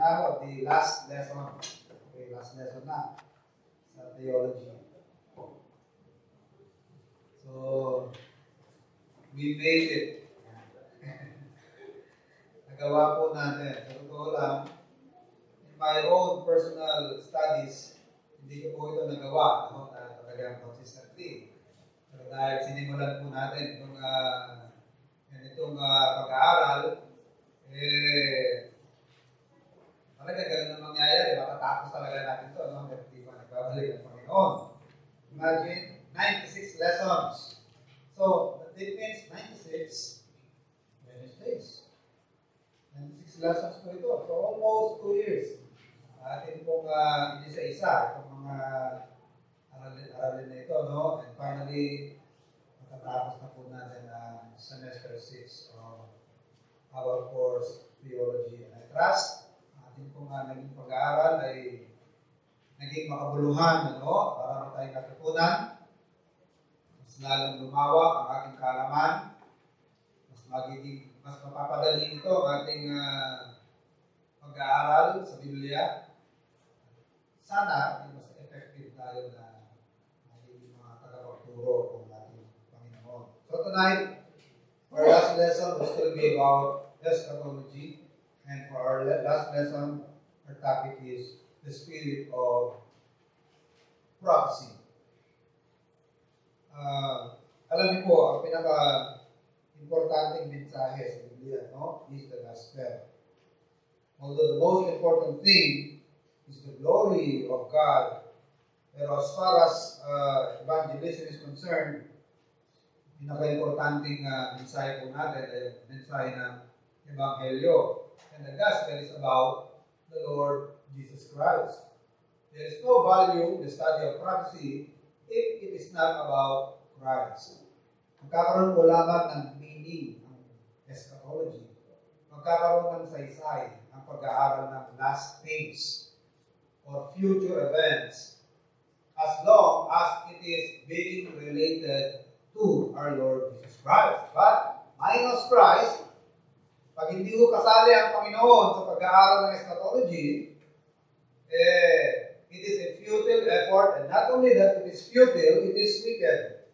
na ako, the last lesson. Okay, last lesson na sa theology. So, we made it. Nagawa po natin. Sa totoo lang, in my own personal studies, hindi ko po ito nagawa, no? Na talagang consistently. Pero dahil sinimulan po natin itong pag-aaral, talaga ganun ang mangyayari. Matatapos talaga natin ito, no? Hindi pa nagbabalik ang Panginoon. Imagine, 96 lessons. So, that means 96 Wednesdays. 96 lessons po ito. So, almost 2 years. Atin pong isa-isa itong mga aralin na ito, no? And finally, matatapos na po natin ang semester 6 of our course, Theology. And I trust, atin pong naging pag-aaral ay naging makabuluhan, ano? Marami tayong natutunan. Mas lalong lumawak ang ating kaalaman. Mas mapapadali ito ang ating pag-aaral sa Biblia. Sana mas effective tayo na magiging mga tagapagturo ng ating Panginoon. So tonight, our last lesson will still be about eschatology. And for our last lesson, our topic is the spirit of prophecy. Alam niyo po, ang pinaka-importanting mensahe sa Biblia, no, is the gospel. Although the most important thing is the glory of God, pero as far as evangelism is concerned, pinaka-importanting mensahe po natin ay mensahe ng Ebanghelyo. And the gospel is about the Lord Jesus Christ. There is no value in the study of prophecy if it is not about Christ. Magkakaroon po lamang ng meaning ang eschatology. Magkakaroon ng saysay ang pag-aaral ng last things or future events as long as it is being related to our Lord Jesus Christ. But minus Christ, pag hindi ko kasali ang Panginoon sa pag-aaral ng eschatology, it is a futile effort, and not only that it is futile, it is wicked.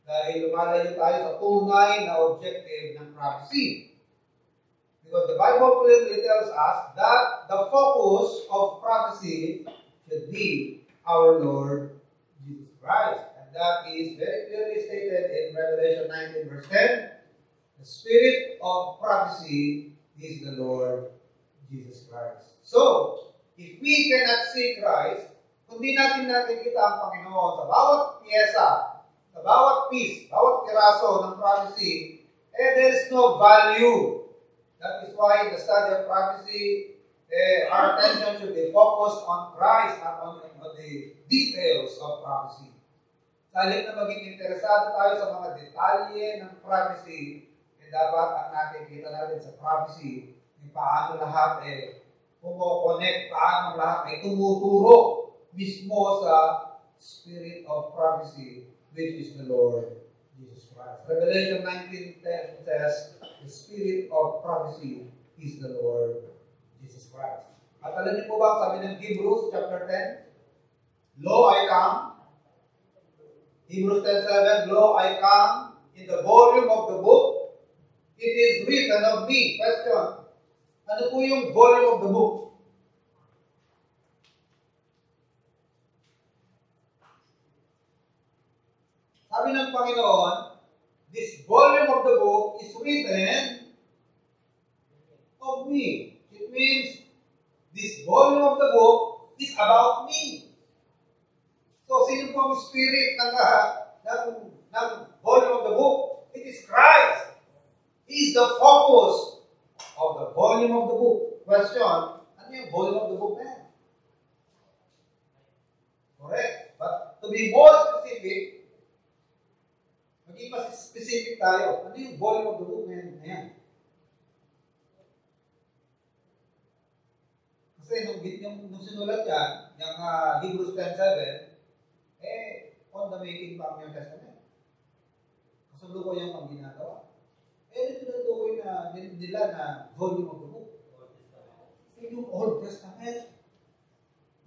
Dahil lumalayo tayo sa tunay na objective ng prophecy. Because the Bible clearly tells us that the focus of prophecy should be our Lord Jesus Christ. And that is very clearly stated in Revelation 19 verse 10. The spirit of prophecy is the Lord Jesus Christ. So, if we cannot see Christ, kung di natin nakikita ang Panginoon sa bawat piyesa, sa bawat piece, bawat piraso ng prophecy, there is no value. That is why in the study of prophecy, our attention should be focused on Christ, not on the details of prophecy. Sa halip na maging interesado tayo sa mga detalye ng prophecy, dapat ang nakikita natin sa prophecy, paano lahat kumo-connect, paano lahat ay tumuturo mismo sa spirit of prophecy, which is the Lord Jesus Christ. Revelation 19:10 says, the spirit of prophecy is the Lord Jesus Christ. At alam niyo po ba, sabi ng Hebrews chapter 10, Lo, I come. Hebrews 10:7, Lo, I come in the volume of the book. It is written of me. Question. Ano po yung volume of the book? Sabi ng Panginoon, this volume of the book is written of me. It means this volume of the book is about me. So, sino po ang spirit ng volume of the book? It is Christ. He is the focus of the volume of the book. Question, ano yung volume of the book na yan? Correct. But to be more specific, maging mas specific tayo. Ano yung volume of the book na yan? Kasi nung sinulat yan, yung Hebrews 10:7, on the making pa ang New Testament. Kasundo ko yung pang ginagawa. Tinutukoy na nila na volume of the book. Yung Old Testament.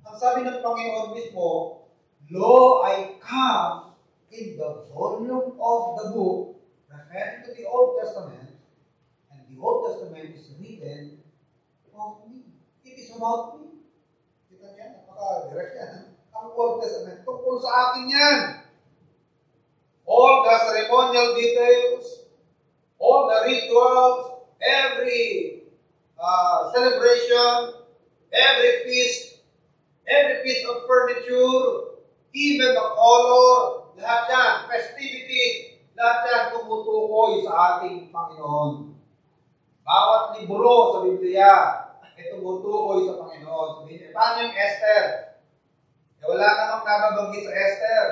Ang sabi ng Panginoon mismo, Lo, I come in the volume of the book, referring to the Old Testament, and the Old Testament is written of me. It is about me. Kita niya, napaka-direct yan. Ang Old Testament, tungkol sa akin yan. All the ceremonial details, all the rituals, every celebration, every feast, every piece of furniture, even the color, lahat yan, festivities, lahat yan tumutukoy sa ating Panginoon. Bawat libro sa Biblia ay tumutukoy sa Panginoon. Sabihin, paano yung Esther? Wala namang nababanggit sa Esther.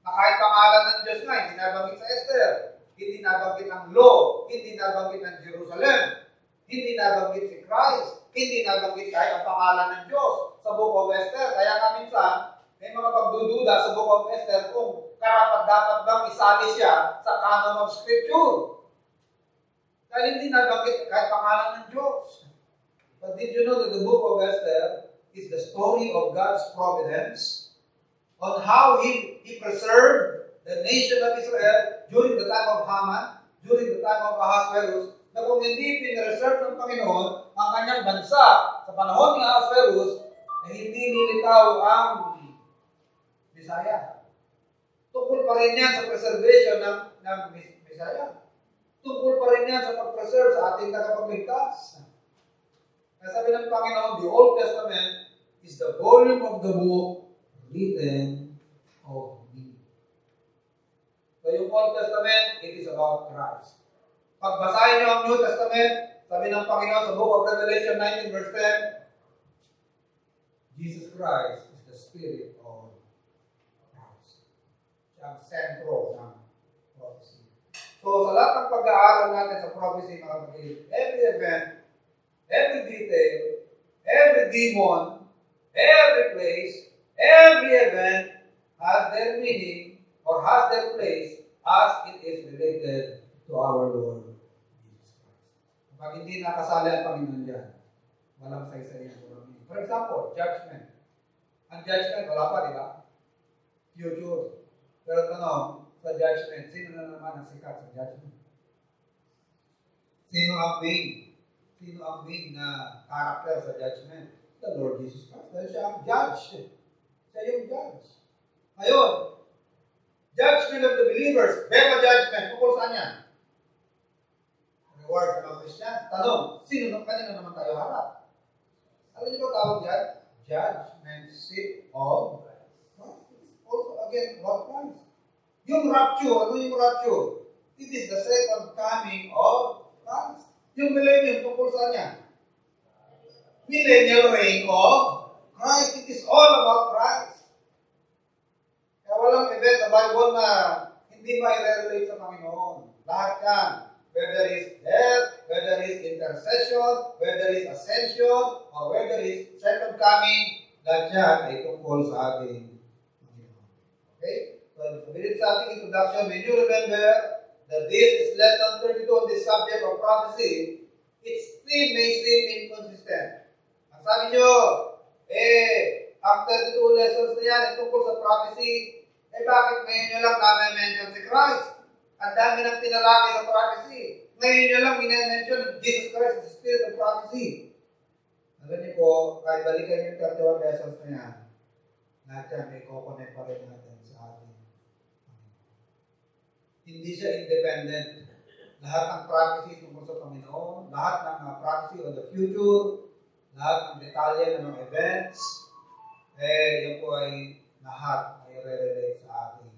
Na kahit pangalan ng Diyos nga, hindi nabanggit sa Esther. Hindi nabanggit ang law, hindi nabanggit ang Jerusalem, hindi nabanggit si Christ, hindi nabanggit kahit ang pangalan ng Diyos sa Book of Esther. Kaya nga minsan, may mga pagdududa sa Book of Esther kung karapat-dapat bang isali siya sa canon of Scripture. Dahil hindi nabanggit kahit pangalan ng Diyos. But did you know that the Book of Esther is the story of God's providence on how He preserved the nation of Israel during the time of Haman, during the time of Ahasuerus, na kung hindi pinareserve ng Panginoon ang kanyang bansa sa panahon ni Ahasuerus, na hindi nilitaw ang Bisaya. Tungkol pa rin yan sa preservation ng Bisaya. Tungkol pa rin yan sa pag-preserve sa ating tagapagligtas. Kaya sabi ng Panginoon, the Old Testament is the volume of the book written of me. So yung Old Testament, it is about Christ. Pagbasahin niyo ang New Testament, sabi ng Panginoon sa Book of Revelation 19 verse 10, Jesus Christ is the Spirit of Christ. Siya ang sentro ng prophecy. So sa lahat ng pag-aaral natin sa prophecy, mga kapatid, every event, every detail, every demon, every place, every event has their meaning or has their place as it is related to our Lord Jesus Christ. Kapag hindi nakasali ang Panginoon dyan, walang saysay ang walang meaning. For example, judgment. Ang judgment, wala pa, di ba? Future. Pero sa judgment, sino na naman ang sikat sa judgment? Sino ang main? Sino ang main na character sa judgment? The Lord Jesus Christ. Dahil siya ang judge. Siya yung judge. Ngayon, judgment of the believers, Bema judgment, tungkol saan yan? Reward sa mga Christian. Tanong, kanino naman tayo harap? Alam niyo ba tawag yan? Judgment seat of Christ. Also, again, about Christ. Yung rapture, ano yung rapture? It is the second coming of Christ. Yung millennium, tungkol saan yan? Millennial reign of Christ. It is all about Christ. Kaya walang event sa Bible na hindi ma-relate sa Panginoon. Lahat yan. Whether it's death, whether it's intercession, whether it's ascension, or whether it's second coming, lahat yan ay tungkol sa ating Panginoon. Okay? So, sabihin sa ating introduction, when you remember that this is lesson 32 on this subject of prophecy, it still may seem inconsistent. Ang sabi nyo, ang 32 lessons na yan ay tungkol sa prophecy, bakit ngayon nyo lang na-mention si Christ? Ang dami ng tinalaki sa prophecy. Ngayon nyo lang minention Jesus Christ as the Spirit of prophecy. Alam niyo po, kahit balikan yung 31 lessons na yan, lahat yan may kukonek pa rin natin sa atin. Hindi siya independent. Lahat ng prophecy tungkol sa Panginoon, lahat ng prophecy on the future, lahat ng detalye ng mga events, yan po ay lahat ay relate sa ating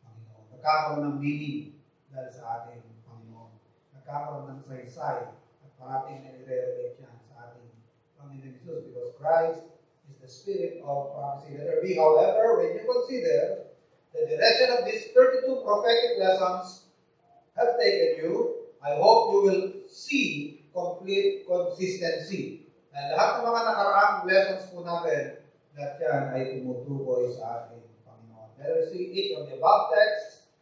Panginoon. Nagkakaroon ng meaning dahil sa ating Panginoon. Nagkakaroon ng saysay at parating na i-relate yan sa ating Panginoon Jesus because Christ is the Spirit of prophecy. Let there be, however, when you consider the direction of these 32 prophetic lessons have taken you, I hope you will see complete consistency. Na lahat ng mga nakaraang lessons po natin, lahat yan ay tumutukoy sa ating Panginoon. Let us see each of the above texts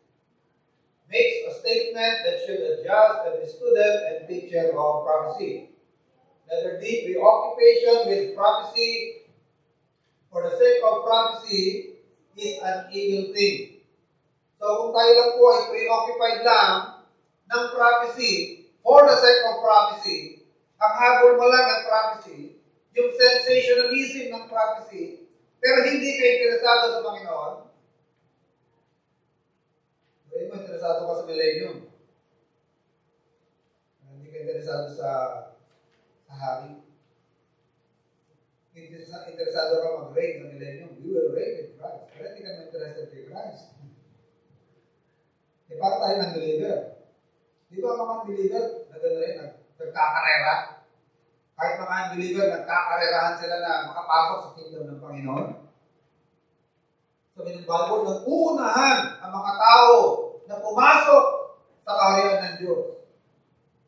makes a statement that should adjust every student and teacher of prophecy. Letter D, preoccupation with prophecy for the sake of prophecy is an evil thing. So kung tayo lang po ay preoccupied lang ng prophecy for the sake of prophecy, ang habol mo lang ng prophecy, yung sensationalism ng prophecy, pero hindi ka interesado sa Panginoon, hindi mo interesado ka sa millennium. Hindi ka interesado sa hari. Interesado ka mag-reign sa millennium. You will reign with Christ. Pero hindi ka interested kay Christ. E para tayo ng believer. Di ba mga believer, nagkakarera? Kahit mga unbeliever, nagkakarerahan sila na makapasok sa kingdom ng Panginoon. Sabi ng Bible, nag-uunahan ang mga tao na pumasok sa kaharian ng Diyos.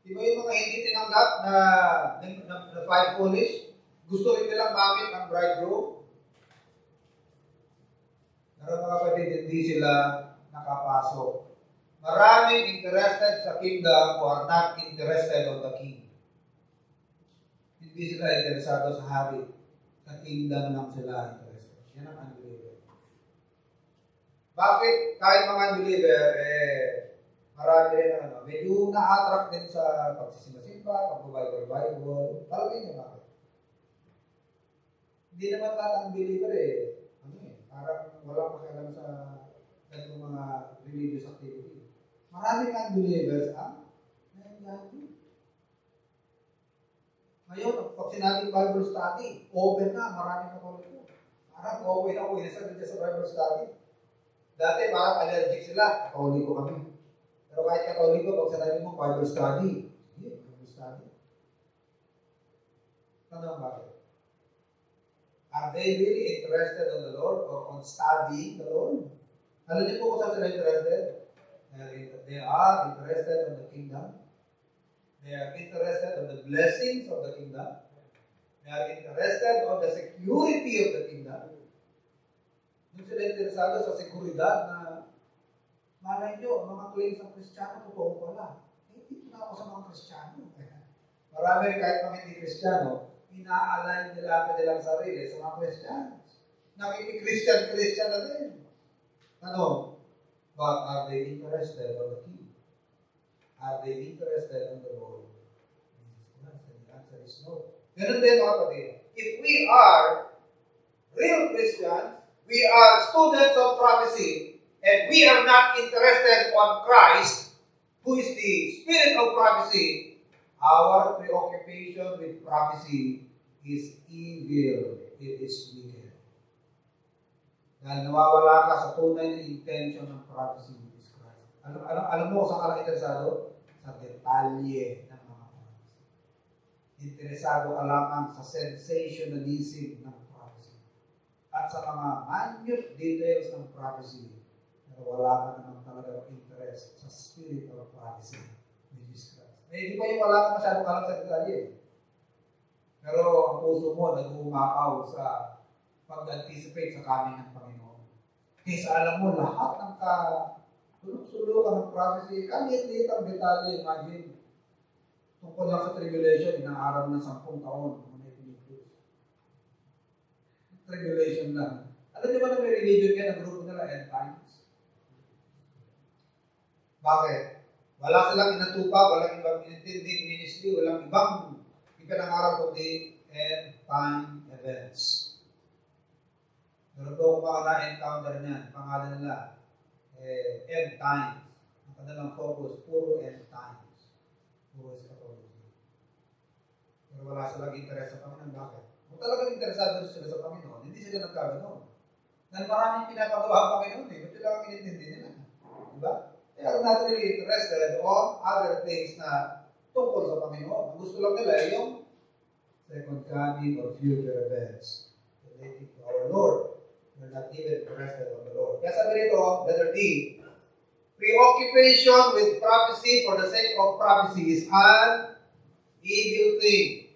Di ba yung mga hindi tinanggap na five foolish? Gusto rin nilang bakit ang bridegroom? Pero mga kapatid, hindi sila nakapasok. Maraming interested sa kingdom who are not interested on the king. Hindi sila interesado sa hari. Sa kingdom lang sila interested. Yan ang unbeliever. Bakit kahit mga unbeliever, marami rin ang medyo na-attract din sa pagsisimba-simba, pag-Bible. Palagay niya bakit? Hindi naman lahat ang believer parang walang pakialam sa ganitong mga religious activity. Maraming unbelievers ang nangyayari. Ngayon, pag sinabing Bible study, open na, maraming Katoliko. Parang okay na sa Bible study. Dati parang allergic sila, Katoliko kami. Pero kahit Katoliko, pag sinabi mo Bible study, Bible study. Tanong bakit? Are they really interested on the Lord or on studying the Lord? Alam niyo po kung saan sila interested? They are interested on the kingdom. They are interested on the blessings of the kingdom. They are interested on the security of the kingdom. Yung sila interesado sa seguridad na malay nyo, ang mga claims ng Kristiyano, totoo pala. Hindi na ako sa mga Kristiyano. Marami kahit mga hindi Kristiyano, ina-align nila kanilang sarili sa mga Kristiyano. Nakiki-Christian na din. Ano? But are they interested on the king? Are they interested on the Lord? And the answer is no. Ganun din mga kapatid. If we are real Christians, we are students of prophecy, and we are not interested on Christ, who is the spirit of prophecy, our preoccupation with prophecy is evil. It is wicked. Dahil nawawala ka sa tunay na intention ng prophecy with Christ. Alam mo kung saan ka lang interesado? Sa detalye ng mga prophecy. Interesado ka lamang sa sensationalism ng prophecy. At sa mga minute details ng prophecy, pero wala ka naman talaga interest sa spirit of prophecy with Christ. Hindi pa yung wala ka masyadong alam sa detalye. Pero ang puso mo nag-umakaw sa pag-anticipate sa coming ng Panginoon. Kasi alam mo, lahat ng sulok-sulukan ng prophecy, kahit ang detalye, imagine, tungkol lang sa tribulation, inaaral ng 10 taon. Tribulation lang. Alam niyo ba na may religion yan, ang grupo nila, end times? Bakit? Wala silang inatupag, walang ibang inintinding ministry, walang ibang ipanangaral kundi end time events. Meron po kung baka na-encounter niyan, pangalan nila, end times. Ang kanilang focus, puro end times. Puro eschatology. Pero wala silang interest sa Panginoon. Bakit? Kung talagang interesado sila sa Panginoon, hindi sila nagkaganon. Dahil maraming pinapagawa ang Panginoon, ba't sila ang inintindi nila? Diba? They are not really interested on other things na tungkol sa Panginoon. Ang gusto lang nila yung second coming or future events relating to our Lord. We're not even interested on the Lord. Kaya sabi rito, letter D, preoccupation with prophecy for the sake of prophecy is an evil thing.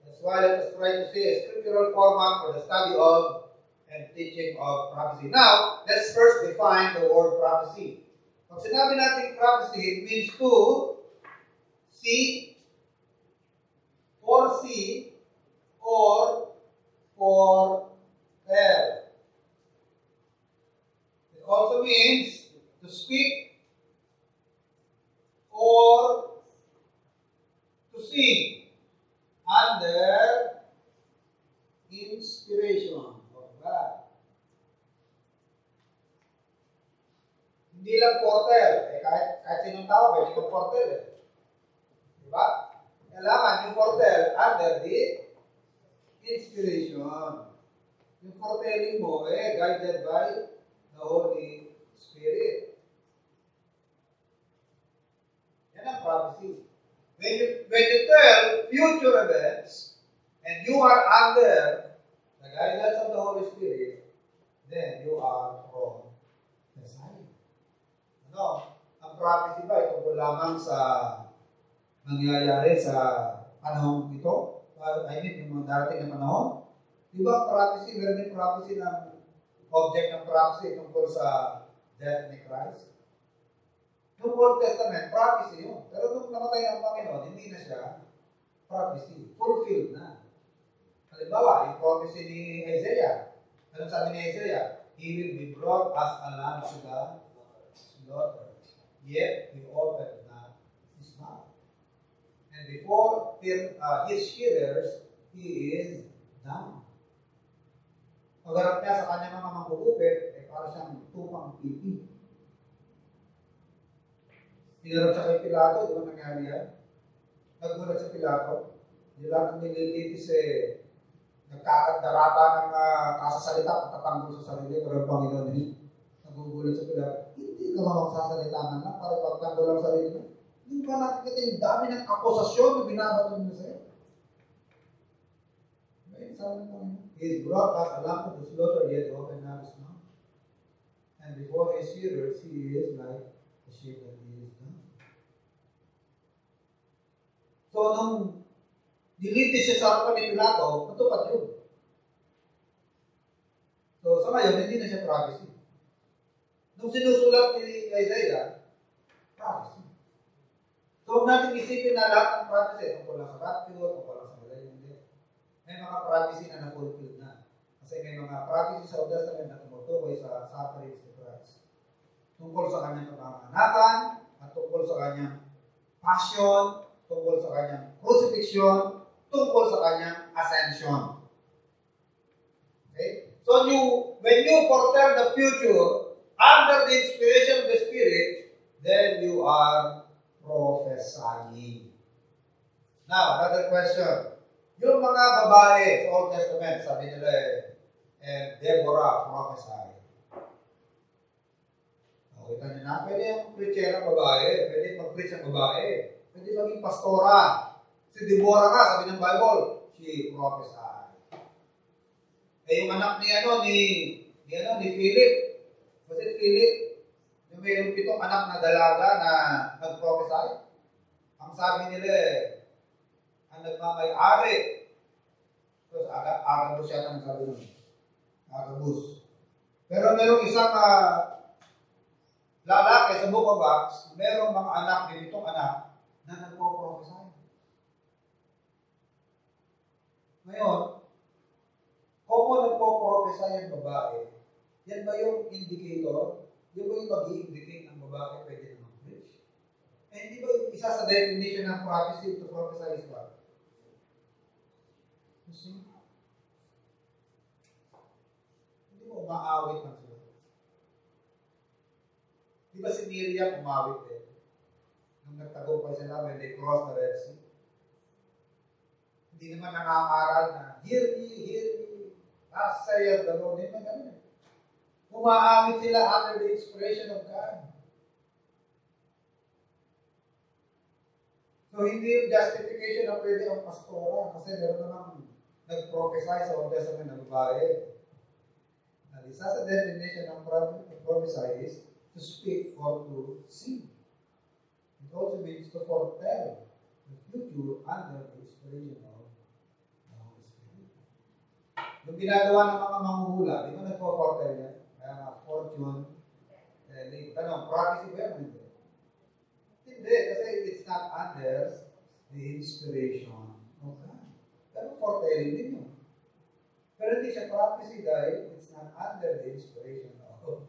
That's why let us try to see a scriptural format for the study of and teaching of prophecy. Now, let's first define the word prophecy. Pag sinabi natin prophecy, it means to see, to foresee, or foretell. It also means to speak or to sing under inspiration of God. Hindi lang foretell. Kahit sinong tao, pwede kong foretell. Diba? Kailangan yung foretell under the inspiration. Yung foretelling mo, guided by the Holy Spirit. Yan ang prophecy. When you tell future events, and you are under the guidance of the Holy Spirit, then you are from the sign. Ano? Ang prophecy ba ito po lamang sa nangyayari sa panahon ito? I mean, yung mga darating na panahon? Di ba prophecy, meron din prophecy ng object ng prophecy tungkol sa death ni Christ? Noong Old Testament, prophecy yun. Pero nung namatay ng Panginoon, hindi na siya prophecy. Fulfilled na. Halimbawa, yung prophecy ni Isaiah. Anong sabi ni Isaiah? He will be brought as a lamb to the slaughter. Yet, he opened not his mouth. And before his shearers, he is dumb. Pagharap niya sa kanyang mga mangugupit, para siyang tupang pipi. Hinarap siya kay Pilato, di ba nangyari yan? Nagmulat sa Pilato. Hindi lang nililitis nagkakadarata ng kasasalita, pagkatanggol sa sarili, pero ang Panginoon nagugulat sa Pilato. Hindi ka magsasalita man lang para pagtanggol ang sarili mo. Hindi ba nakikita yung dami ng akusasyon na binabato nyo sa'yo? Right? Sabi ng Panginoon, he is brought as a lamb to the slaughter, yet open not his mouth. And before his hearers, he is like a sheep that he is dumb. So, nung dilitis siya sa harapan ni Pilato, matupad yun. So, sa ngayon, hindi na siya prophecy. Nung sinusulat ni Isaiah, prophecy. So, huwag natin isipin na lahat ng prophecy, tungkol lang sa rapture, tungkol lang sa malay, hindi. May mga prophecy na na-fulfilled na. Kasi may mga prophecy sa Old Testament na tumutukoy sa sufferings ni Christ. Tungkol sa kanyang pamamanakan, at tungkol sa kanyang passion, tungkol sa kanyang crucifixion, tungkol sa kanyang ascension. Okay? So, when you foretell the future under the inspiration of the Spirit, then you are prophesying. Now, another question. Yung mga babae sa Old Testament, sabi nila Deborah prophesied. Okay, kanina na, pwede yung preacher ng babae, pwede mag-preach ng babae, pwede maging pastora. Si Deborah nga, sabi ng Bible, she prophesied. Yung anak ni Philip, was it Philip? Yung mayroong 7 anak na dalaga na nag-prophesy. Ang sabi nila, ang nagmamay-ari. Tapos, agabus yata ang sabi nun. Agabus. Pero merong isang lalaki sa Book of Acts, merong mga anak, 7 anak, na nagpo-prophesy. Ngayon, kung nagpo-prophesy ang babae, yan ba yung indicator? Yan ba yung mag-i-indicate ang babae pwede na mag-preach? Eh, hindi ba isa sa definition ng prophecy to prophesy is what? You see? Hindi mo umaawit ng sila. Di ba si Miriam umawit eh? Nung nagtagumpay sila when they crossed the Red Sea. Hindi naman nangangaral na, hear me, thus saith the Lord. Hindi naman ganun eh. Umaawit sila under the inspiration of God. So, hindi yung justification na pwede ang pastora kasi meron namang nag-prophesy sa Old Testament na babae. Now, isa sa definition ng prophesy is to speak or to sing. It also means to foretell the future under the inspiration of the Holy Spirit. Yung ginagawa ng mga manghuhula, di ba nagpo-foretell yan? Fortune, tanong, prophecy ba yan? Hindi, kasi it's not under the inspiration of God. foretelling din yun. Pero hindi siya prophecy dahil it's not under the inspiration of God.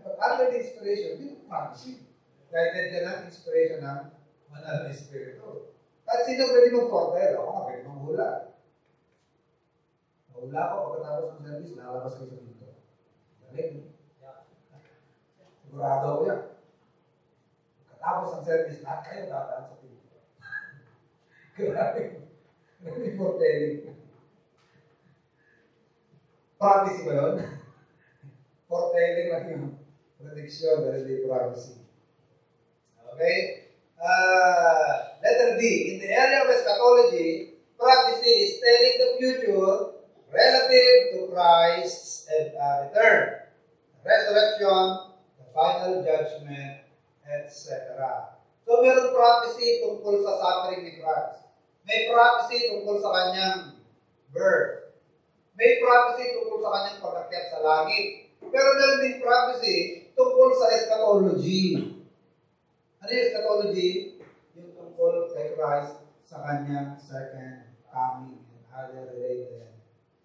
But under the inspiration, hindi mo prophecy. Guided ka ng inspiration ng Banal na Espiritu. At sino pwede mag-foretell? Ako nga, pwede manghula. Mahula ko pagkatapos ng service, lalabas kayo sa dito. Galing. Sigurado ko yan. Pagkatapos ng service, lahat kayo dadaan sa dito. Grabe. Grabe foretelling. Prophecy ba yun? Foretelling lang yung prediction, pero hindi prophecy. Okay? Letter D. In the area of eschatology, prophecy is telling the future relative to Christ's return, resurrection, the final judgment, etc. So, mayroong prophecy tungkol sa suffering ni Christ. May prophecy tungkol sa kanyang birth. May prophecy tungkol sa kanyang pag-akyat sa langit. Pero meron din prophecy tungkol sa eschatology. Ano yung eschatology? Yung tungkol kay Christ sa kanyang second coming and other related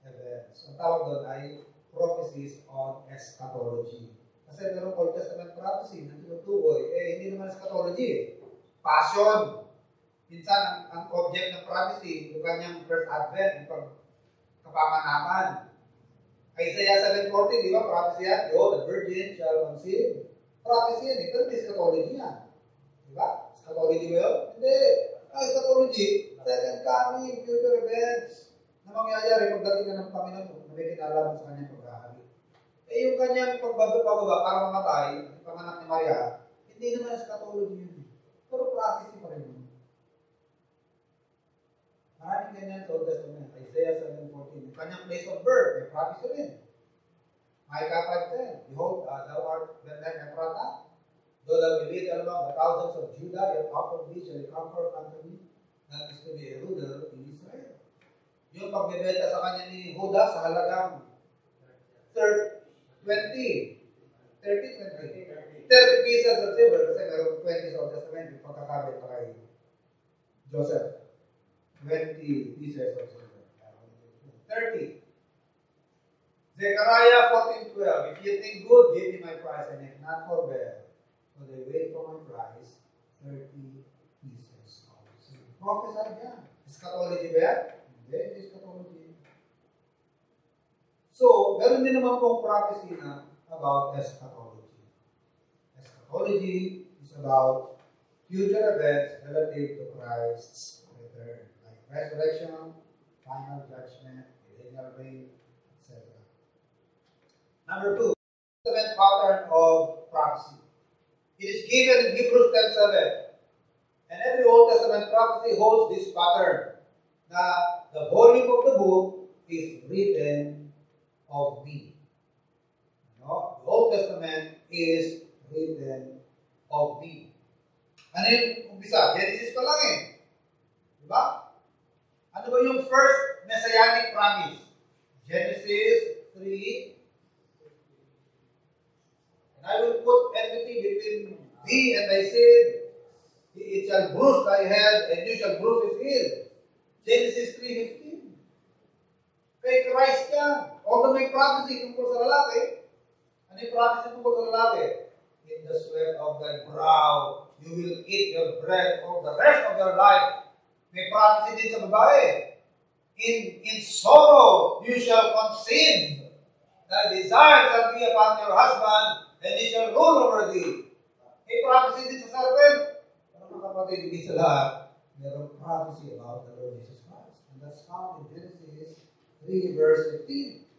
events. Ang tawag doon ay prophecies on eschatology. Kasi meron Old Testament prophecy na tinutukoy, hindi naman eschatology. Passion. Minsan, ang object ng prophecy, yung kanyang first advent, yung kapanganakan. Isaiah 7:14, di ba? Prophecy yan. The virgin shall conceive. Prophecy yan. Pero hindi eschatology yan. Di ba? Eschatology ba yun? Hindi. Eschatology, second coming, future events na mangyayari pagdating na ng Panginoon na may kinalaman sa kanyang paghahari. Yung kanyang pagbaba para mamatay, ang panganak ni Maria, hindi naman eschatology yun. Pero prophecy pa rin yun. Maraming ganyan sa Old Testament. Isaiah 7:14. Yung kanyang place of birth, may prophecy rin. Micah 5:10. Behold, thou art Bethlehem Ephratah. Though thou be little among the thousands of Judah, yet out of thee shall come forth unto me, that is to be a ruler in Israel. Yung pagbebenta sa kanya ni Judah sa halagang 30 pieces of silver, kasi meron 20 sa Old Testament, yung pagkakabit kay Joseph. 20 pieces of silver. 30. Zechariah 14:12. If you think good, give me my price, and if not, forbear. So they wait for my price, 30 pieces of silver. Prophesy yan. Eschatology ba yan? Hindi, eschatology. So, meron din naman pong prophecy na about eschatology. Eschatology is about future events relative to Christ's return. Resurrection, final judgment, millennial reign, etc. Number 2, Testament pattern of prophecy. It is given in Hebrews 10:7. And every Old Testament prophecy holds this pattern. That the volume of the book is written of me. No? The Old Testament is written of me. Ano yung umpisa? Genesis pa lang eh. Diba? Ano ba yung first messianic promise? Genesis 3. And I will put enmity between thee and thy seed. It shall bruise thy head, and you shall bruise his heel. Genesis 3:15. Kay Christ yan. Although may prophecy tungkol sa lalaki, ano yung prophecy tungkol sa lalaki? In the sweat of thy brow, you will eat your bread for the rest of your life. May prophecy din sa babae. In sorrow you shall conceive. Thy desire shall be upon your husband, and he shall rule over thee. May prophecy din sa serpent. Pero mga kapatid, hindi sa lahat, mayroong prophecy about the Lord Jesus Christ. And that's found in Genesis 3 verse 15.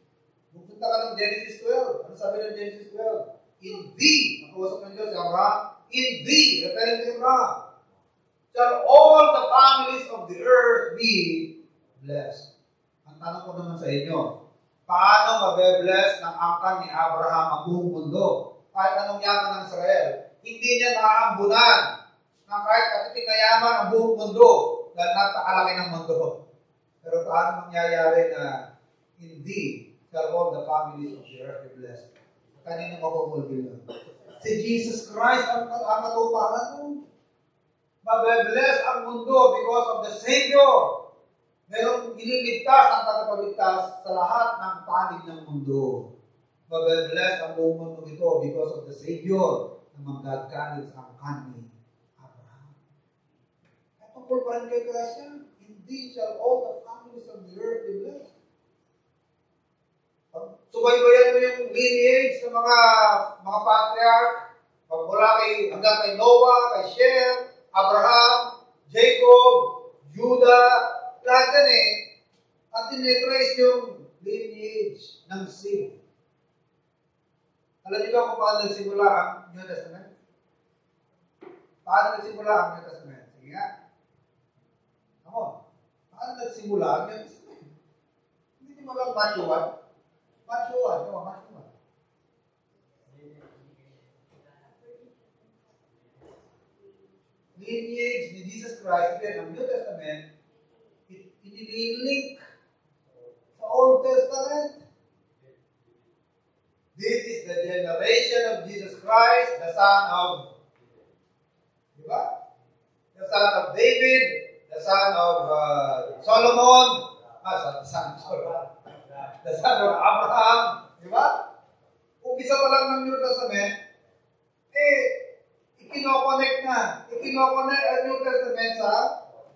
Pupunta ka ng Genesis 12. Ano sabi ng Genesis 12? In thee, nakuusap ng Diyos, Abraham, in thee, referring to Abraham, shall all the families of the earth be blessed. Ang tanong ko naman sa inyo, paano mabe-bless ng angkan ni Abraham ang buong mundo? Kahit anong yaman ng Israel, hindi niya naaambunan ng kahit katiting na yaman ang buong mundo dahil napakalaki ng mundo. Pero paano mangyayari na hindi shall all the families of the earth be blessed? Kanina makukulbil lang. Si Jesus Christ ang katuparan mo. Mabe-bless ang mundo because of the Savior. Merong ililigtas ang tagapagligtas sa lahat ng panig ng mundo. Mabe-bless ang buong mundo ito because of the Savior na manggagaling sa angkan ni Abraham. At tungkol pa rin kay Christ yan, indeed shall all the families of the earth be blessed. Subaybayan mo yung lineage ng mga patriarch, pagmula hanggang kay Noah, kay Shem, Abraham, Jacob, Judah, lahat yan at tinetrace yung lineage ng seed. Alam niyo ba kung paano nagsimula ang New Testament? Paano nagsimula ang New Testament? Sige nga. Ako, paano nagsimula ang New Testament? Hindi mo lang Matthew 1. Matthew 1. No, Matthew 1. Lineage ni Jesus Christ, then ang New Testament, inililink sa Old Testament. This is the generation of Jesus Christ, the son of, di ba? The son of David, the son of Solomon, the son of Abraham, di ba? Umpisa pa lang ng New Testament, ikino-connect ang New Testament sa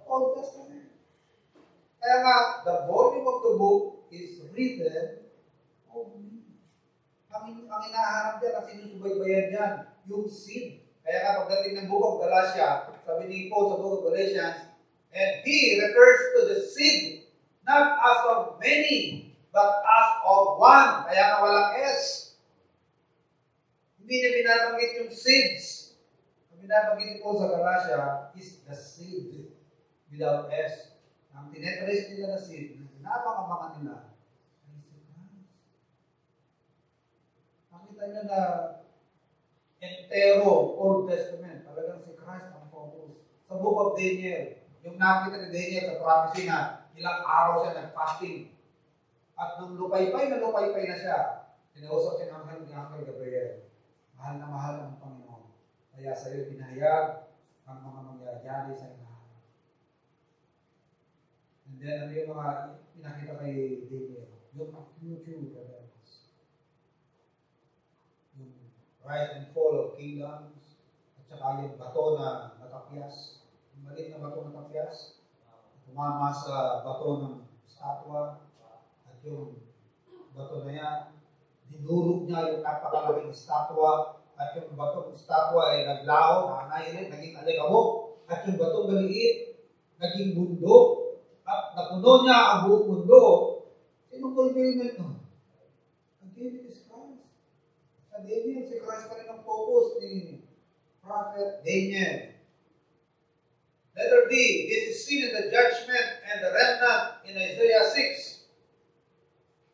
Old Testament. Kaya nga, the volume of the book is written of me. Ang hinahanap dyan, ang sinusubaybayan dyan, yung seed. Kaya nga pagdating ng book of Galatia, sabi ni Paul sa book of Galatians, and he refers to the seed, not as of many, but as of one. Kaya nga walang S. Hindi niya binabanggit yung seeds. Ang binabanggit ni Paul sa Galatia is the seed without S. Ang tinetrace nila na seed, napakabangan nila. Nakita nyo na entero Old Testament, talagang si Christ ang focus. Sa book of Daniel, yung nakita ni Daniel sa prophecy na ilang araw siya nag-fasting. At nung lupay-pay na siya, kinausap siya ng Angel Gabriel. Mahal na mahal ang Panginoon. Kaya sa iyo pinahayag ang mga mangyayari sa inahan. And then, ano yung mga pinakita kay Daniel? Yung future events. Yung rise and fall of kingdoms, at saka yung bato na natapyas, yung maliit na bato na natapyas, tumama sa bato ng statwa, at yung bato na yan, dinurog niya yung napakalaking statwa, at yung batong statwa ay naglaho, nanay, naging alikabok, at yung batong maliit, naging mundo, at napuno niya ang buong mundo. Sinong fulfillment nun? Ang David is Christ. Sa Daniel, si Christ pa rin ang focus ni Prophet Daniel. Letter D, this is seen in the judgment and the remnant in Isaiah 6.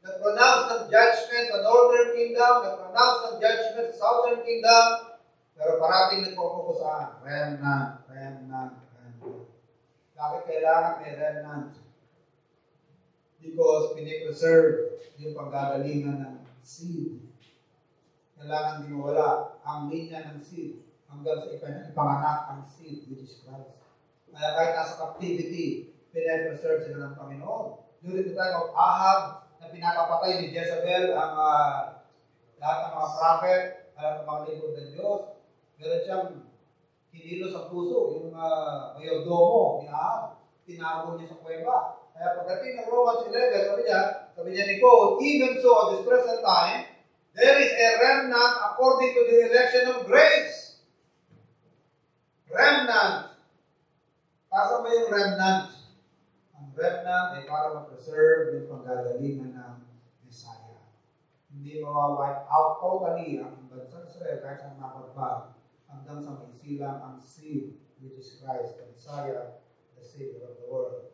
Nag-pronounce ng judgment sa northern kingdom, nag-pronounce ng judgment sa southern kingdom, pero parating nagpo-focus sa remnant. Bakit kailangan may remnant? Because pinipreserve yung panggagalingan ng seed. Kailangan di mawala ang linya ng seed hanggang sa ipanganak ang seed, which is Christ. Kaya kahit nasa captivity, pinipreserve sila ng Panginoon. During the time of Ahab, na pinapapatay ni Jezebel ang lahat ng mga prophet, lahat ng mga lingkod ng Diyos, meron siyang kinilos ang puso, yung mayordomo ni Ahab, tinago niya sa kuweba. Kaya pagdating ng Romans 11, sabi niya ni Paul, even so at this present time, there is a remnant according to the election of grace. Remnant. Pasa mo yung remnant. Ang remnant ay para ma-preserve yung panggagalingan ng Messiah. Hindi ma-wipe out totally ang bansang Israel kahit sa mapagpag hanggang sa may silang ang seed, which is Christ, the Messiah, the Savior of the world.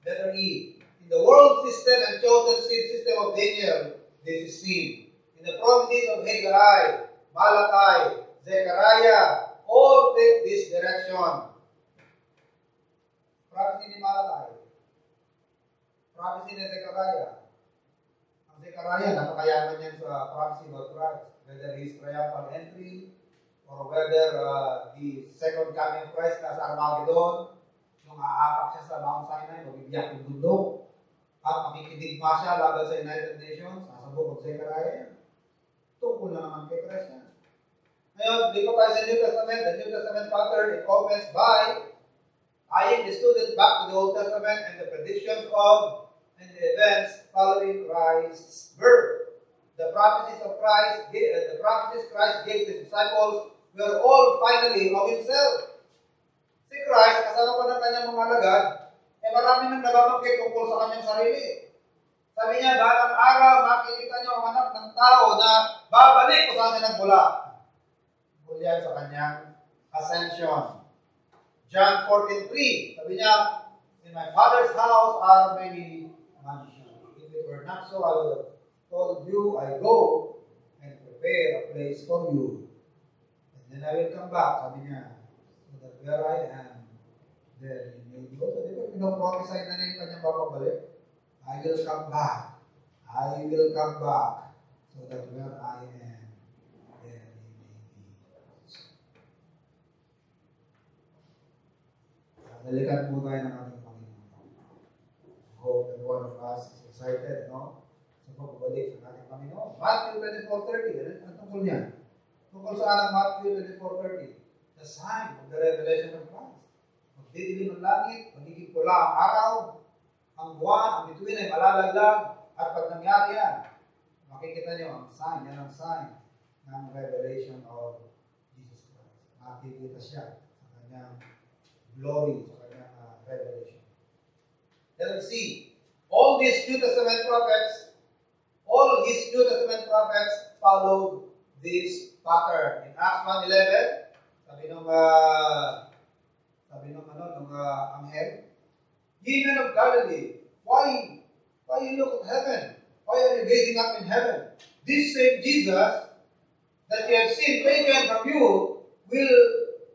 Letter E. In the world system and chosen seed system of Daniel, this is seen. In the prophecies of Haggai, Malachi, Zechariah, all take this direction. Prophecy ni Malachi. Prophecy ni Zechariah. Ang Zechariah, napakayaman yan sa prophecy about Christ. Whether his triumphal entry, or whether the second coming of Christ na sa Armageddon, yung Yung aapak siya sa Mount Sinai, mabibiyak yung bundok, at makikidig pa siya laban sa United Nations, sasabog ang Zechariah. Tungkol na naman kay Christ yan. Ngayon, dito tayo sa New Testament. The New Testament pattern, it opens by tying the student back to the Old Testament and the predictions of and the events following Christ's birth. The prophecies Christ gave to his disciples were all finally of himself. Si Christ, kasama pa ng kanyang mga alagad, marami nang nababanggit tungkol sa kanyang sarili. Sabi niya, balang araw, makikita niyo ang anak ng tao na babalik kung saan siya nagmula. Tungkol yan sa kanyang ascension. John 14:3, sabi niya, in my Father's house are many mansions. If it were not so, I would have told you, I go and prepare a place for you. And then I will come back, sabi niya, so that where I am, there you may go. So, di ba, pinoprophesy na niya yung kanyang babalik? I will come back. I will come back, so that where I am, there you may be. Dalikan po tayo ng ating Panginoon. I hope that one of us is excited, no? Sa pagbabalik ng ating Panginoon. Matthew 24:30. Ano tungkol niya? Tungkol saan ang Matthew 24:30? The sign of the revelation of Christ. Magdidilim ang langit, magiging pula ang araw, ang buwan, ang bituin ay malalaglag, at pag nangyari yan, makikita niyo ang sign, yan ang sign ng revelation of Jesus Christ. Makikita siya sa kanyang glory, sa kanyang revelation. Let us see, all his New Testament prophets followed this pattern. In Acts 1:11, sabi nung anghel, ye men of Galilee, why you look at heaven? Why are you gazing up in heaven? This same Jesus that you have seen taken from you will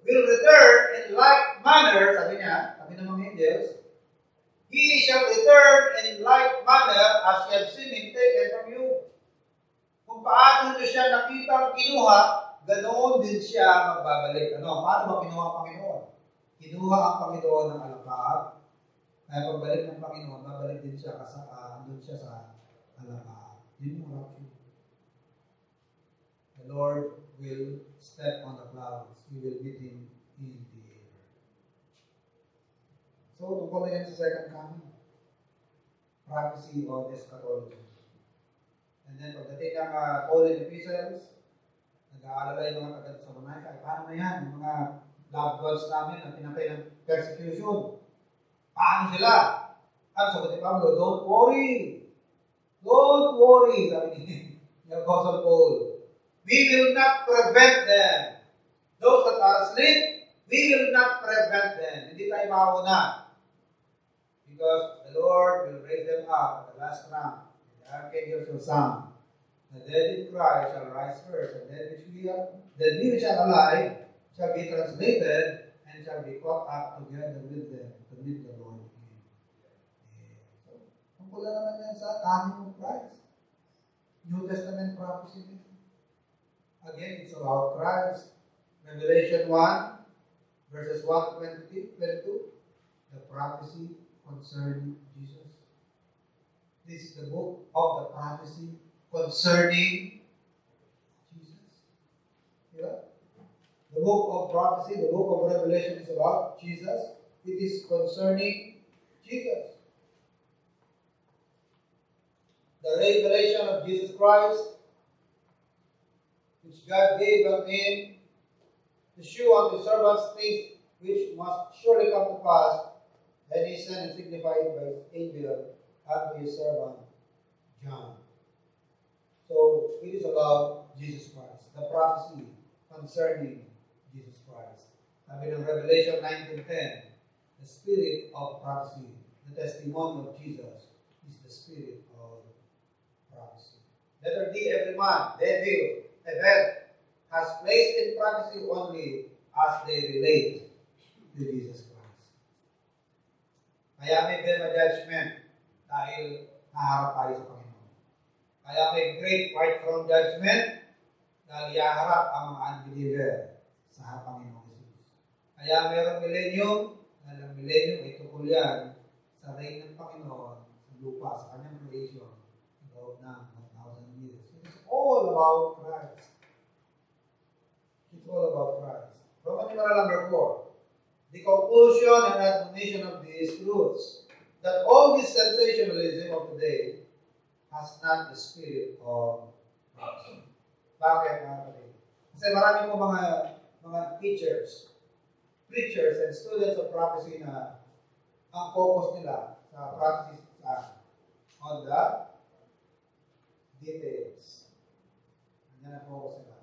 return in like manner, sabi ng mga angels, he shall return in like manner as you have seen him taken from you. Kung paano nyo siya nakita kinuha, ganoon din siya magbabalik. Paano ba kinuha ang Panginoon? Kinuha ang Panginoon ng alakad. Kaya pagbalik ng Panginoon, babalik din siya doon siya sa alakad. Yun yung rapture. The Lord will step on the clouds. He will meet him in the air. So, tungkol na yan sa second coming. Prophecy on eschatology. And then, pagdating ng Pauline epistles, nag-aalala yung mga taga-Thessalonica, paano na yan? Yung mga loved ones namin na pinatay ng persecution. Paano sila? Ang sagot ni Pablo, don't worry. Don't worry, sabi ni Apostle Paul. We will not prevent them. Those that are asleep, we will not prevent them. Hindi tayo mauna. Because the Lord will raise them up at the last trump. The archangels will sound. The dead in Christ shall rise first, and then we which are alive shall be translated and shall be caught up together with them to meet the Lord again. So, tungkol na naman yan sa coming of Christ. New Testament prophecy. Again, it's about Christ. Revelation 1, verses 1 to 22, the prophecy concerning Jesus. This is the book of the prophecy concerning Jesus. Yeah? The book of prophecy, the book of Revelation is about Jesus. It is concerning Jesus. The revelation of Jesus Christ, which God gave unto him to show unto his servants things which must surely come to pass, and he sent and signified by his angel unto his servant John. So, it is about Jesus Christ, the prophecy concerning Jesus Christ. Sabi ng Revelation 19:10, the spirit of prophecy, the testimony of Jesus, is the spirit of prophecy. Letter D, every man, devil, event, has placed in prophecy only as they relate to Jesus Christ. Kaya may Bema judgment dahil naharap tayo sa Panginoon. Kaya may great white throne judgment dahil yaharap ang mga unbeliever sa Panginoon Jesus. Kaya mayroong millennium Ang millennium ay tukol yan sa reign ng Panginoon sa lupa, sa kanyang creation, sa loob ng 1,000 years. It's all about Christ. It's all about Christ. Roman numeral number 4. The conclusion and admonition of these truths, that all this sensationalism of today has not the spirit of Christ. Bakit, mga kapatid? Kasi marami po mga teachers, preachers, and students of prophecy na ang focus nila sa prophecy on the details. Yan ang focus nila.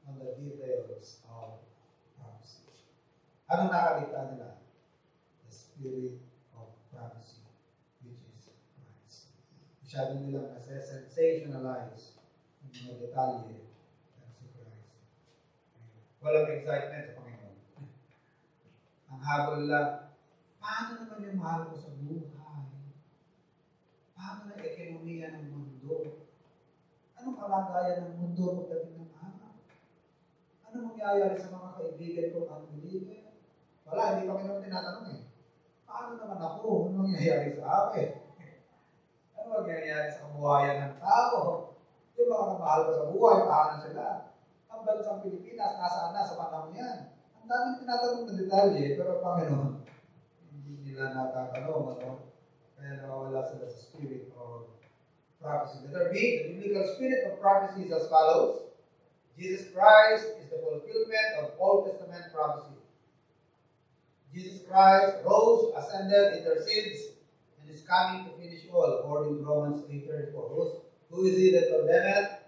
On the details of prophecy. Anong nakalita nila? The spirit of prophecy, which is Christ. Masyado nilang sensationalize yung mga detalye ng si Christ. Walang excitement sa Panginoon. Ang habol lang, paano naman yung mahal ko sa buhay? Paano na ekonomiya ng mundo? Anong kalagayan ng mundo pagdating ng araw? Ano mangyayari sa mga kaibigan ko ang unbeliever? Wala, hindi Panginoon tinatanong eh. Paano naman ako? Ano mangyayari sa akin? Ano mangyayari sa kabuhayan ng tao? Yung mga kamahal ko sa buhay, paano sila? Ang bansang Pilipinas, nasaan na sa panahon yan? Ang daming tinatanong na detalye, pero Panginoon, hindi nila natatanong, ano? Kaya nawawala sila sa spirit of prophecy. Letter B, the biblical spirit of prophecy is as follows. Jesus Christ is the fulfillment of Old Testament prophecy. Jesus Christ rose, ascended, intercedes, and is coming to finish all, according to Romans 8:34. Who is he that condemneth?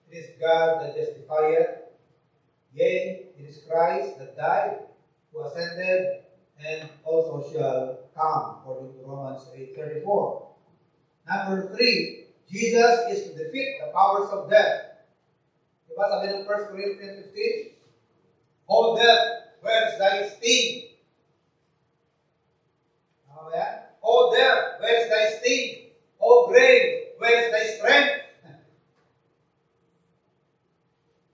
It is God that justifieth. Yea, it is Christ that died, who ascended, and also shall come, according to Romans 8:34. Number 3, Jesus is to defeat the powers of death. Diba sabi ng 1 Corinthians 15? O death, where is thy sting? Tama ba yan? O death, where is thy sting? O grave, where is thy strength?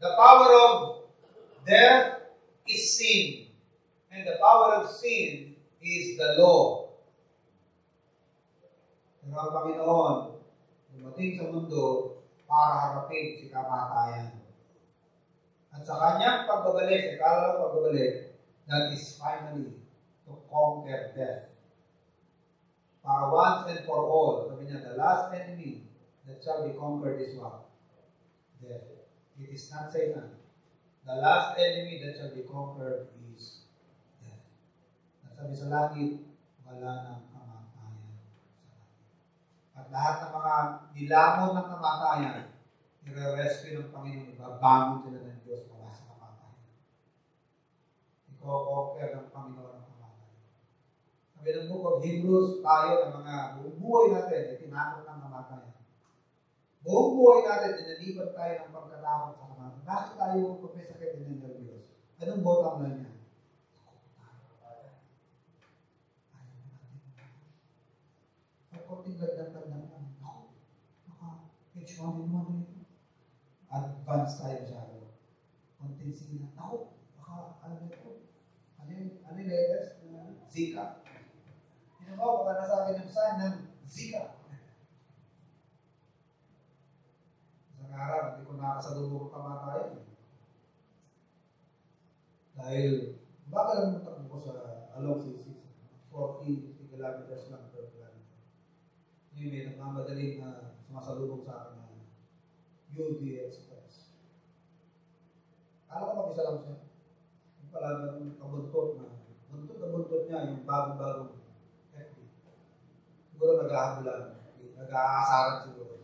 The power of death is sin. And the power of sin is the law. Pero ang Panginoon, dumating sa mundo para harapin si kamatayan. At sa kanyang pagbabalik, sa ikalawang pagbabalik, that is finally to conquer death. Para once and for all, sabi niya, the last enemy that shall be conquered is what? Death. It is not Satan. The last enemy that shall be conquered is death. At sabi sa langit, wala ng kamatayan. At lahat ng mga nilamon ng kamatayan, i-rescue ng Panginoon, ibabangon sila ng Diyos mula sa kamatayan. I-conquer ng Panginoon ang kamatayan. Sabi ng book of Hebrews, tayo ng mga buong buhay natin, itinakot ng kamatayan. Buong buhay natin, dinalipan tayo ng pagkatakot sa kamatayan. Bakit tayo magpapasakit din ng Diyos? Anong bottom line niya? Konting lagdag-lagdag lang. H1N1 advance tayo masyado. Konting sina. Ano ito? Ano yung latest? Zika. Yun mo, baka nasa akin yung sign ng Zika. Isang araw, hindi ko nakasalubong kamatayan. Dahil, baka lang natakbo ko sa along C6. 40 kilometers lang per kilometer. Ngayon may nagmamadaling na sumasalubong sa akin na UV Express. Kala ko mag-isa lang siya. Yung pala ng kabuntot niya, yung bagong-bagong FD. Siguro nag-aabulan. Nag-aasaran siguro.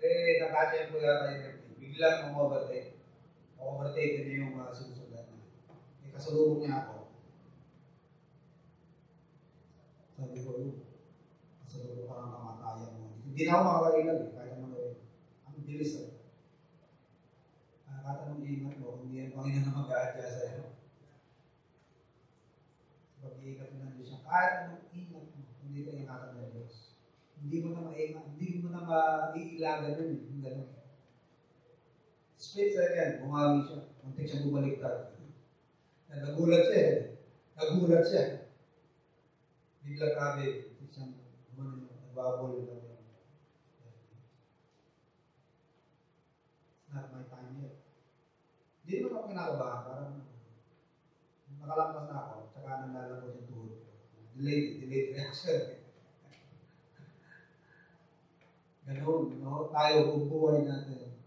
Nakasyan ko yata yung FD. Biglang umovertake. Overtake niya yung sinusundan niya. Kasalubong niya ako. Sabi ko yun. Kasalubong ka ng kamatayan mo. Hindi na ako makakailan eh. Kahit ano eh. Ang bilis eh. Nakatanong ingat mo. Hindi yan Panginoon na mag-aadya sa'yo. Pag-iingat mo ng Diyos siya. Kahit anong ingat mo. Hindi ka ingatan ng Diyos. Hindi mo na maingat. Hindi mo na maiilagan yun. Yung gano'n. Split second. Bumawi siya. Muntik siya bumaliktad. Nagulat siya eh. Nagulat siya. Bigla grabe, isang nagbabol lang yun. It's not my time yet. Hindi naman ako kinakabahan. Parang nakalampas na ako, tsaka nanlalabos yung tuhod ko. Delayed reaction. Ganun, no? Tayo, kung buhay natin,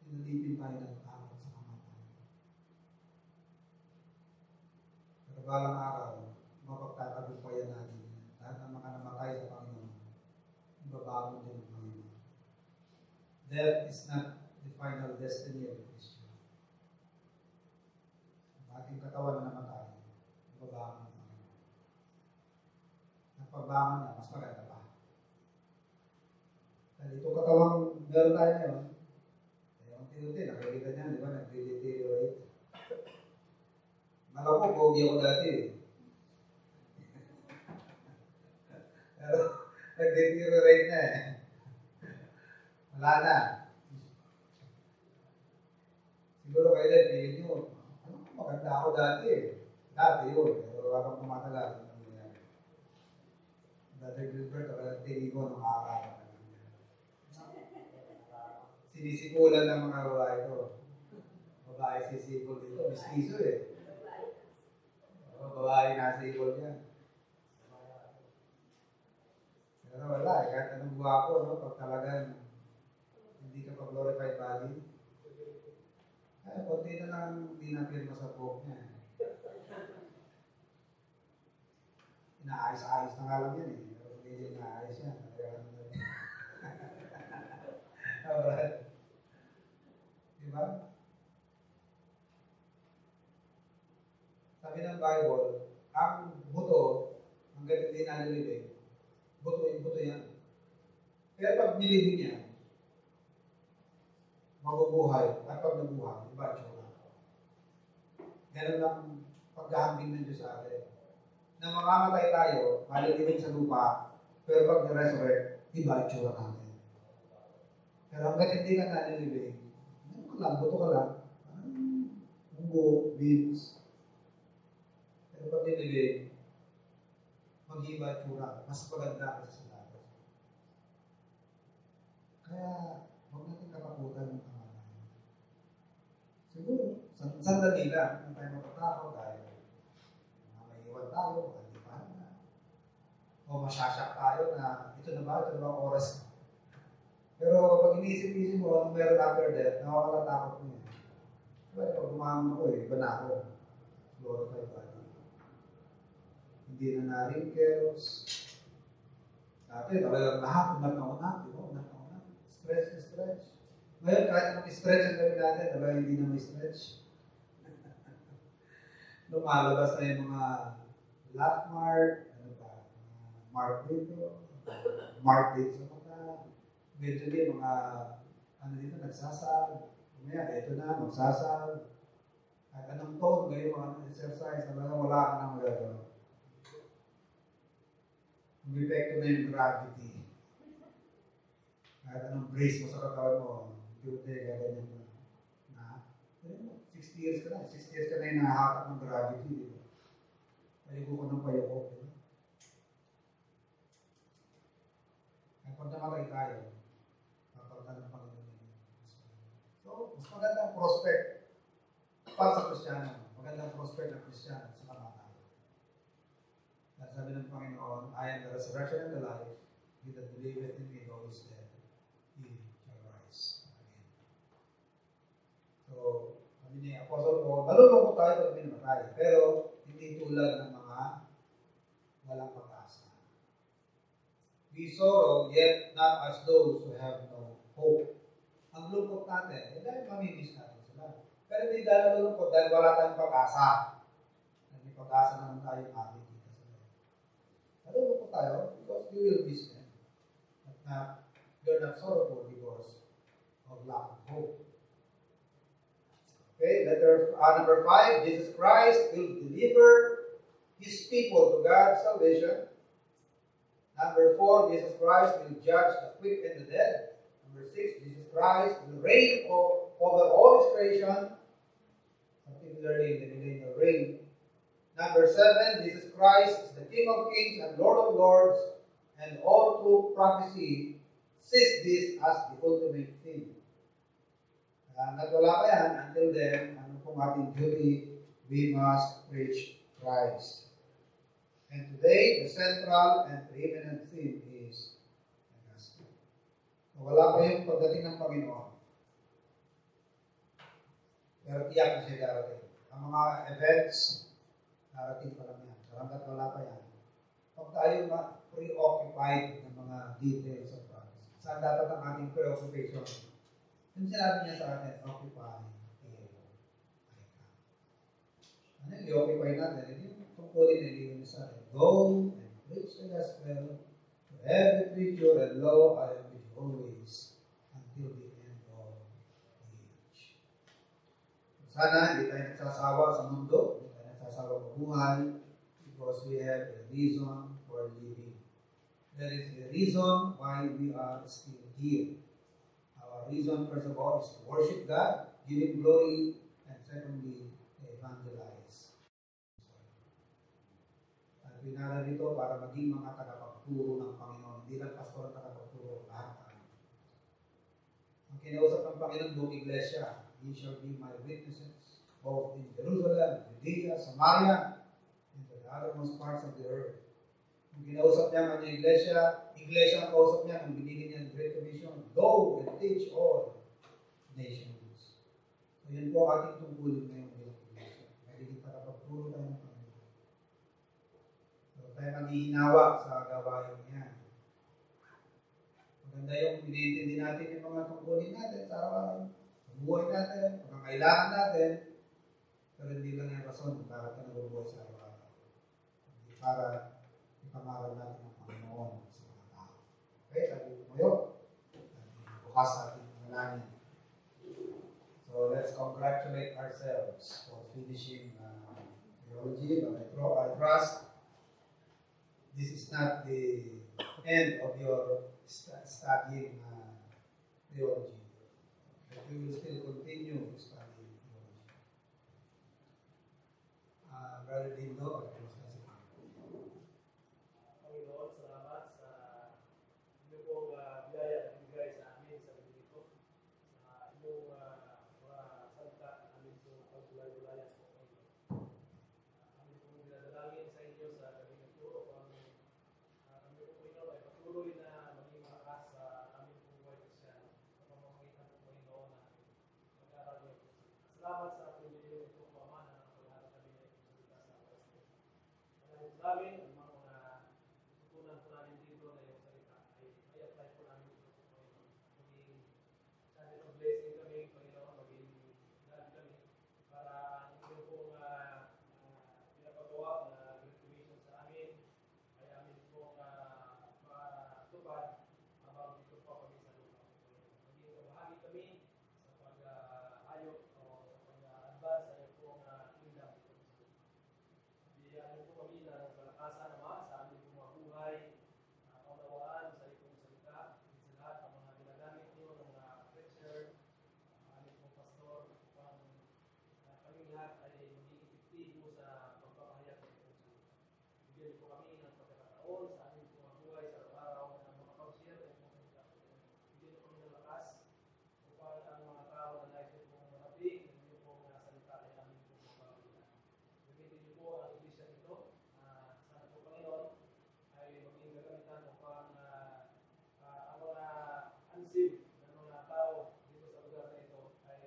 sinalipin tayo ng takot sa kamatayan. Pero balang araw, mapagtatagumpayan natin. Lahat ng mga namatay sa Panginoon, ibabago din ang Panginoon. Death is not the final destiny of the Christian. Ang ating katawan na namatay, ibabago ng Panginoon. Ang pagbangon niya, mas maganda pa. Dahil itong katawang meron tayo ngayon, unti-unti, nakikita niya, di ba, nag-deteriorate. Malam ko, pogi ako dati eh. Pero, nag-deteriorate na eh. Wala na. Siguro kayo din, feeling nyo, maganda ako dati eh. Dati yun, pero habang tumatagal, Dati Gilbert, tingin ko ng araw. Sinisikulan ng mga babae ito. Babae sisikul dito, mistiso eh. Babae nasikul niya. Pero wala eh, kahit anong buha ko, no? Pag talagang hindi ka pa-glorified body, ay, konti na lang hindi natin masapok niya. Inaayos-ayos na nga lang yan eh. Pero hindi inaayos yan. Alright. Diba? Sabi ng Bible, ang buto, ang ganit din nalilibig, buto yan. Pero pag nilibig niya, mabubuhay, at pag nabuhay, iba ang tsura. Ganun lang paghahambing ng Diyos sa atin. Na mamamatay tayo, malilibig sa lupa, pero pag na-resurrect, iba ang tsura natin. Pero hanggang hindi ka nalilibig, buto ka lang, ugo, beans. Pero pag nilibig, mag-iba ang tsura, mas maganda kasi sa dati. Kaya, huwag natin katakutan ng kamatayan. Siguro, sandali lang, hindi tayo matatakot tayo. Maiiwan tayo, malipan na. O masyasyak tayo na, ito na ba oras. Pero pag iniisip-isip mo, anong meron after death, nakakalatakot mo yan. Well, pag umaman ako iba na ako. Glorified body. Hindi na na-wrinkles. Dati, talagang lahat, unat-na-unat. Stretch. Ngayon, kahit anong stretch ang gawin natin, talagang hindi na may stretch. Lumalabas na yung mga laugh mark, mark dito, mark dito sa mata. Eventually, mga, dito, nagsasal. Kumaya, ito na, magsasal. Kahit anong tone, kayo mga exercise, talagang wala ka na magagawa. Umipekto na yung gravity. Kahit anong brace mo sa katawan mo, hindi gaganyan mo na. 60 years ka na. 60 years ka na yung nahahatak ng gravity. Diba? Payuko ko ng payuko. Diba? Kaya pag namatay tayo, ng Panginoon. So, mas magandang prospect para sa Kristiyano. Magandang prospect ng Kristiyano sa kamatayan. Dahil sabi ng Panginoon, I am the resurrection and the life. He that believeth in me, though he is dead, he shall rise again. So, sabi ni Apostle Paul, malulungkot tayo pag may namatay. Pero, hindi tulad ng mga walang pag-asa. We sorrow, yet not as those who have no hope. Ang lungkot natin, dahil mamimiss natin sila. Pero hindi dahil malulungkot, dahil wala tayong pag-asa. Dahil may pag-asa naman tayo makikita sila. Malulungkot tayo because we will miss them. But you're not sorrowful because of lack of hope. Okay, number 5, Jesus Christ will deliver His people to God's salvation. Number 4, Jesus Christ will judge the quick and the dead. Number 6, Jesus Christ will reign over all His creation, particularly in the millennial reign. Number 7, Jesus Christ is the King of Kings and Lord of Lords, and all true prophecy sees this as the ultimate thing. Hanggat wala pa yan, until then, ano pong ating duty? We must preach Christ. And today, the central and preeminent theme is the gospel. So, wala pa yung pagdating ng Panginoon. Pero tiyak na siya darating. Ang mga events, darating pa lang yan. Hanggat wala pa yan. Huwag tayo preoccupied ng mga details of prophecy. Saan dapat ang ating preoccupation? Yung sinabi niya sa atin, occupy till I come. Ano yung i-occupy natin? Yung tungkulin na iliwan niya sa atin. Go and preach the gospel to every creature, and lo, I am with you always until the end of the age. Sana hindi tayo nagsasawa sa mundo, hindi tayo nagsasawa mabuhay, because we have a reason for living. There is a reason why we are still here. Our reason, first of all, is to worship God, give Him glory, and secondly, to evangelize. At pinara dito para maging mga tagapagturo ng Panginoon. Hindi lang pastor ang tagapagturo, lahat tayo. Ang kinausap ng Panginoon buong iglesia, "Ye shall be my witnesses, both in Jerusalem, Judea, Samaria, and to the uttermost parts of the earth." Ang kinausap niya ang kanyang iglesia ang kausap niya nung binigyan niya ng Great Commission, "Go and teach all nations." So yun po ang ating tungkulin ngayon bilang iglesia. Magiging tagapagturo tayo ng Panginoon. So tayo maghihinawa sa gawain niya. Maganda yung pinintindi natin yung mga tungkulin natin sa araw-araw, sa buhay natin, pagkakailangan natin, pero hindi lang yung rason kung bakit ka nabubuhay sa araw-araw. Hindi para ipangaral natin ang Panginoon sa mga tao. Okay, sabi ko ngayon, bukas sa ating panalangin. So let's congratulate ourselves for finishing theology, but I trust this is not the end of your studying theology. But we will still continue to study theology. Brother Dindo, Panginoon, salamat sa inyo pong biyaya na ibigay sa amin sa dito. Sa inyong mga salita namin po pagdulay-dulayan po kayo. Amin pong dinadalangin sa inyo sa gabi ng turo. Kami po Panginoon ay patuloy na maging malakas sa aming pong buhay Kristiyan sa pamamagitan po Panginoon na mag-aral ng salamat sa pinili po Ama na nakapagharap kami na ipagsalita sa oras ko. Namin ang mga tutunan po namin dito na yung salita ay apply po namin dito sa Panginoon. Maging channel of blessing kami, Panginoon, maging God kami para ang inyong pong pinapagawa na Great Commission sa amin ay amin pong matupad habang dito po kami sa lupa. Maging kabahagi kami sa pag-ayok o sa pag-advance sa iyong pong kingdom dito. Biyaan po kami ng kalakasan naman sa aming mga buhay, kaunawaan sa itong salita, sa lahat ng mga ginagamit niyo ng mga preacher, aming pong pastor, upang kami lahat ay maging epektibo sa pagpapahayag ng itong salita. Bigyan po kami ng pagkakataon sa aming mga buhay sa araw na makapag-share ng itong salita. Bigyan po kami ng lakas upang ang mga tao na nais niyo pong marating ng inyong pong salita ay aming pong mapapagyan. Gamitin niyo po ang iglesia nito. Sana po Panginoon ay maging gagamitan upang ang mga unsaved na mga tao dito sa lugar na ito ay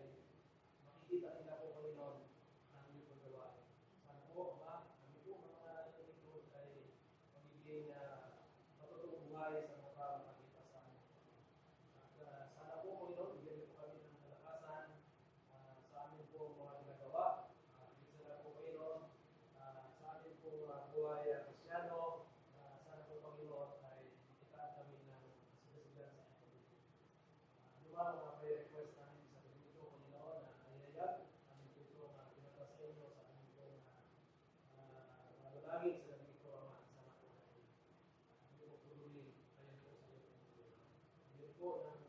makikita nila po Panginoon ang inyong paggawa. Sana po, Ama, kami po mga nalilingkod ay magiging matutuong buhay sa mga tao na makita sa amin. At sana po Panginoon, bigyan niyo po kami ng kalakasan sa amin po mga ginagawa. Sana po Panginoon, sa atin po buhay Kristyano, sana po Panginoon ay makitaan kami ng sigasigan sa ating pagkakas. Mga prayer request namin sa dito, Panginoon, na ayayag, namin po ito na pinagpas sa inyo sa aming po na dalangin sa dito, Ama, sana po ay hindi po puluhin, ayan po sa iyo. Ayan po na